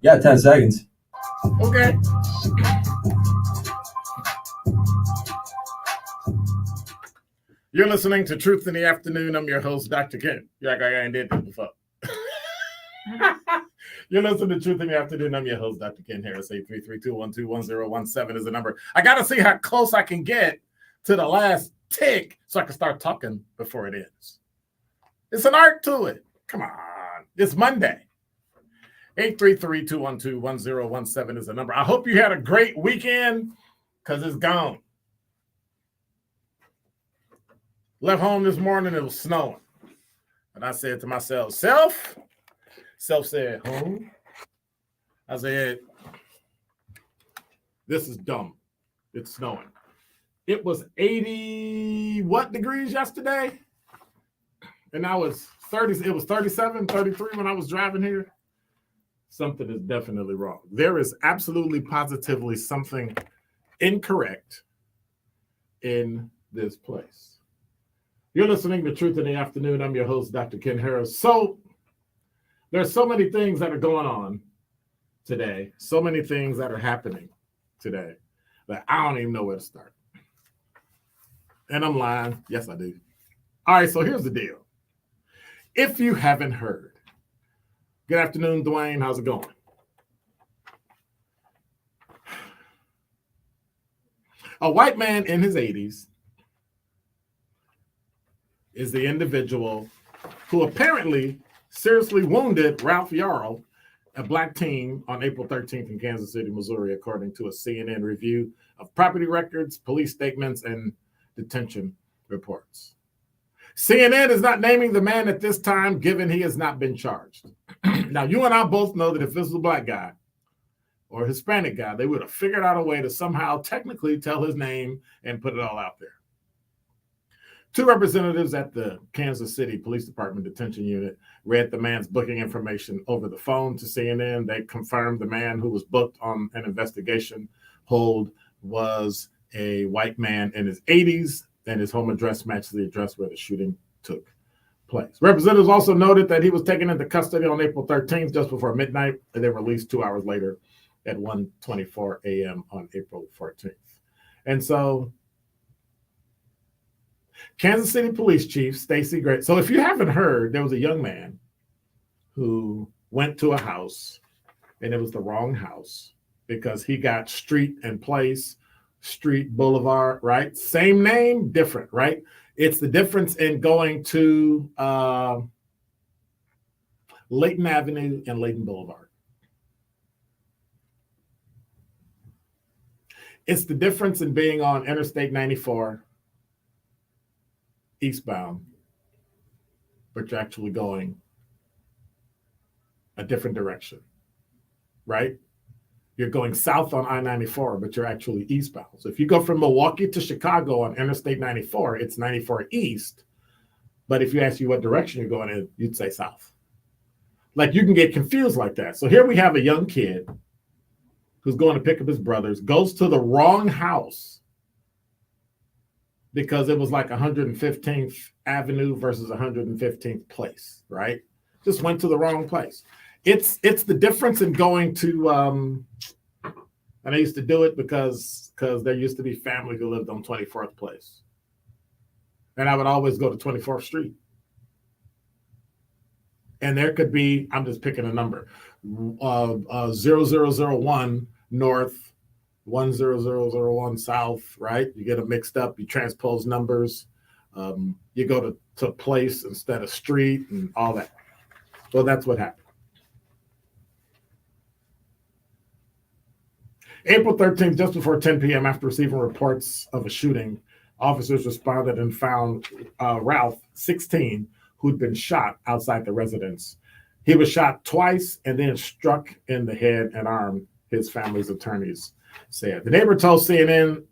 Yeah, 10 seconds. Okay. You're listening to Truth in the Afternoon. I'm your host, Dr. Ken. You're like, I ain't did this before. You're listening to Truth in the Afternoon. I'm your host, Dr. Ken Harris. 833-212-1017 is the number. I got to see how close I can get to the last tick so I can start talking before it ends. It's an art to it. Come on. It's Monday. 833-212-1017 is the number. I hope you had a great weekend because it's gone. Left home this morning, it was snowing. And I said to myself, Self said, home? I said, this is dumb. It's snowing. It was 80 what degrees yesterday? And I was 30, it was 37, 33 when I was driving here. Something is definitely wrong. There is absolutely positively something incorrect in this place. You're listening to Truth in the Afternoon. I'm your host, Dr. Ken Harris. So there's so many things that are going on today, so many things that are happening today that I don't even know where to start. And I'm lying. Yes, I do. All right, so here's the deal. If you haven't heard, good afternoon, Dwayne. How's it going? A white man in his 80s is the individual who apparently seriously wounded Ralph Yarl, a black teen, on April 13th in Kansas City, Missouri, according to a CNN review of property records, police statements, and detention reports. CNN is not naming the man at this time, given he has not been charged. Now, you and I both know that if this was a black guy or a Hispanic guy, they would have figured out a way to somehow technically tell his name and put it all out there. Two representatives at the Kansas City Police Department Detention Unit read the man's booking information over the phone to CNN. They confirmed the man who was booked on an investigation hold was a white man in his 80s, and his home address matched the address where the shooting took place. Representatives also noted that he was taken into custody on April 13th, just before midnight, and then released 2 hours later at 1:24 a.m. on April 14th. And so Kansas City Police Chief Stacey Gray. So if you haven't heard, there was a young man who went to a house, and it was the wrong house because he got street and place, street, boulevard, right? Same name, different, right? It's the difference in going to Layton Avenue and Layton Boulevard. It's the difference in being on Interstate 94 eastbound, but you're actually going a different direction, right? You're going south on I-94, but you're actually eastbound. So if you go from Milwaukee to Chicago on Interstate 94, it's 94 east. But if you ask you what direction you're going in, you'd say south. Like, you can get confused like that. So here we have a young kid who's going to pick up his brothers, goes to the wrong house because it was like 115th Avenue versus 115th Place, right? Just went to the wrong place. It's the difference in going to, and I used to do it because there used to be family who lived on 24th Place. And I would always go to 24th Street. And there could be, I'm just picking a number, 0001 north, 10001 south, right? You get them mixed up, you transpose numbers, you go to place instead of street and all that. So that's what happened. April 13th, just before 10 p.m., after receiving reports of a shooting, Officers responded and found Ralph, 16, who'd been shot outside the residence. He was shot twice and then struck in the head and arm, his family's attorneys said. The neighbor told CNN,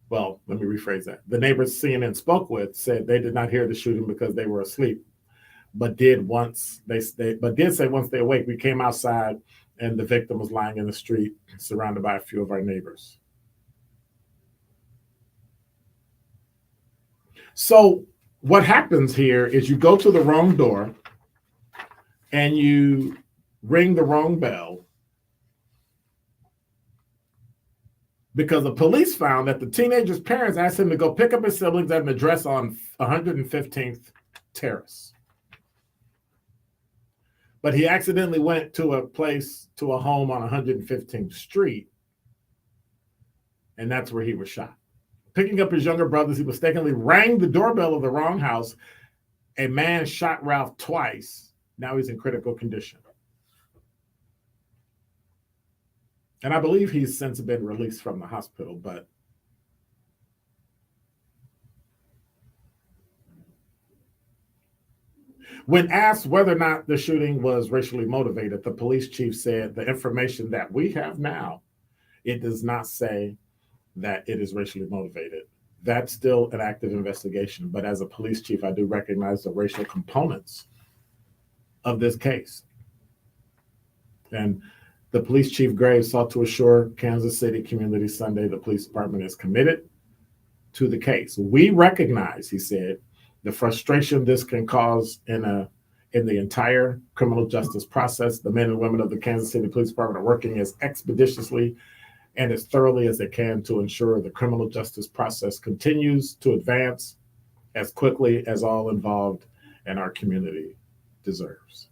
well, let me rephrase that. The neighbors CNN spoke with said they did not hear the shooting because they were asleep, but did say once they awake, we came outside and the victim was lying in the street surrounded by a few of our neighbors. So what happens here is you go to the wrong door and you ring the wrong bell because the police found that the teenager's parents asked him to go pick up his siblings at an address on 115th Terrace. But he accidentally went to a home on 115th Street, and that's where he was shot. Picking up his younger brothers, he mistakenly rang the doorbell of the wrong house. A man shot Ralph twice. Now he's in critical condition. And I believe he's since been released from the hospital, but when asked whether or not the shooting was racially motivated, the police chief said the information that we have now, it does not say that it is racially motivated. That's still an active investigation. But as a police chief, I do recognize the racial components of this case. And the police chief Graves sought to assure Kansas City Community Sunday the police department is committed to the case. We recognize, he said, the frustration this can cause in the entire criminal justice process. The men and women of the Kansas City Police Department are working as expeditiously and as thoroughly as they can to ensure the criminal justice process continues to advance as quickly as all involved in our community deserves.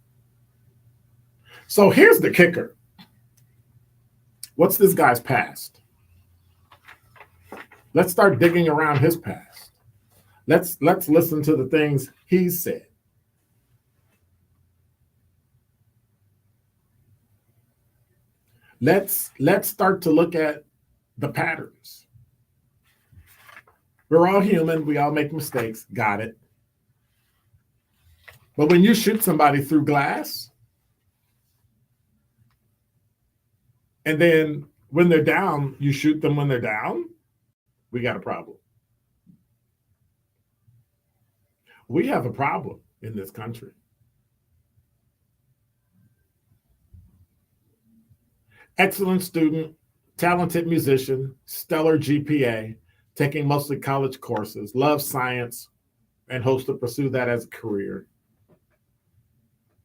So here's the kicker. What's this guy's past? Let's start digging around his past. Let's listen to the things he's said. Let's start to look at the patterns. We're all human. We all make mistakes. Got it. But when you shoot somebody through glass, and then when they're down, you shoot them when they're down, we got a problem. We have a problem in this country. Excellent student, talented musician, stellar GPA, taking mostly college courses, loves science, and hopes to pursue that as a career.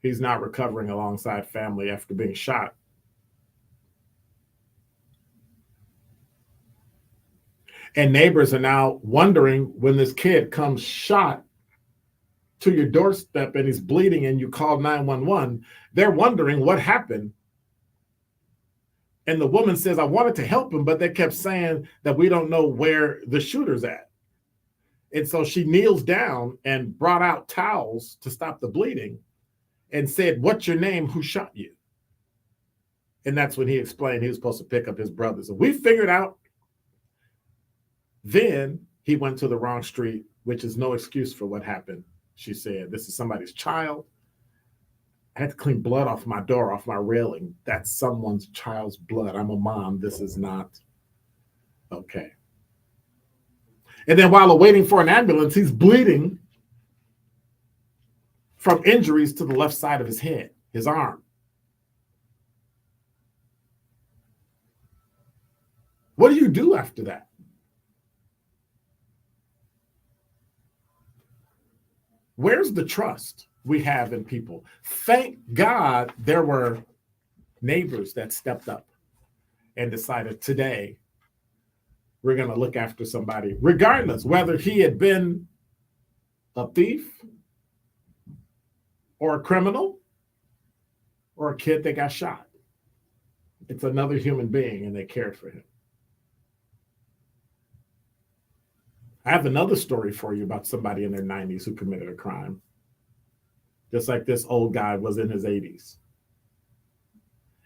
He's not recovering alongside family after being shot. And neighbors are now wondering when this kid comes shot to your doorstep and he's bleeding and you call 911, they're wondering what happened. And the woman says, I wanted to help him, but they kept saying that we don't know where the shooter's at. And so she kneels down and brought out towels to stop the bleeding and said, what's your name? Who shot you? And that's when he explained he was supposed to pick up his brothers. And we figured out then he went to the wrong street, which is no excuse for what happened. She said, this is somebody's child. I had to clean blood off my door, off my railing. That's someone's child's blood. I'm a mom. This is not okay. And then while waiting for an ambulance, he's bleeding from injuries to the left side of his head, his arm. What do you do after that? Where's the trust we have in people? Thank God there were neighbors that stepped up and decided today we're going to look after somebody, regardless whether he had been a thief or a criminal or a kid that got shot. It's another human being and they cared for him. I have another story for you about somebody in their 90s who committed a crime, just like this old guy was in his 80s.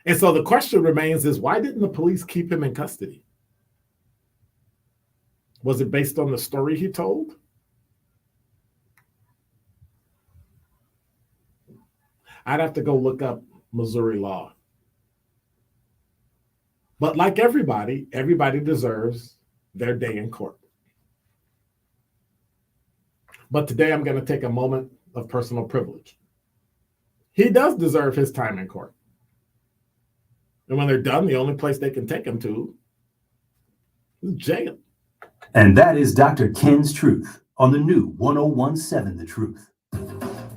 And so the question remains is, why didn't the police keep him in custody? Was it based on the story he told? I'd have to go look up Missouri law. But like everybody deserves their day in court. But today I'm going to take a moment of personal privilege. He does deserve his time in court. And when they're done, the only place they can take him to is jail. And that is Dr. Ken's Truth on the new 1017 The Truth.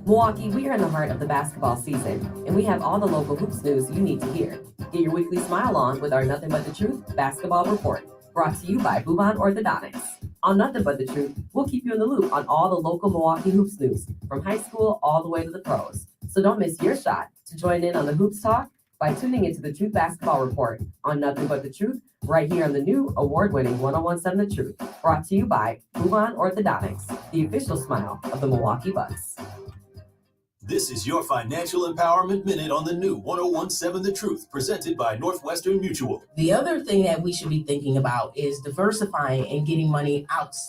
Milwaukee, we are in the heart of the basketball season, and we have all the local hoops news you need to hear. Get your weekly smile on with our Nothing But the Truth Basketball Report, brought to you by Bubon Orthodontics. On Nothing But the Truth, we'll keep you in the loop on all the local Milwaukee hoops news, from high school all the way to the pros. So don't miss your shot to join in on the hoops talk by tuning into the Truth Basketball Report on Nothing But the Truth, right here on the new award-winning 1017 The Truth, brought to you by Bubon Orthodontics, the official smile of the Milwaukee Bucks. This is your Financial Empowerment Minute on the new 1017 The Truth, presented by Northwestern Mutual. The other thing that we should be thinking about is diversifying and getting money outside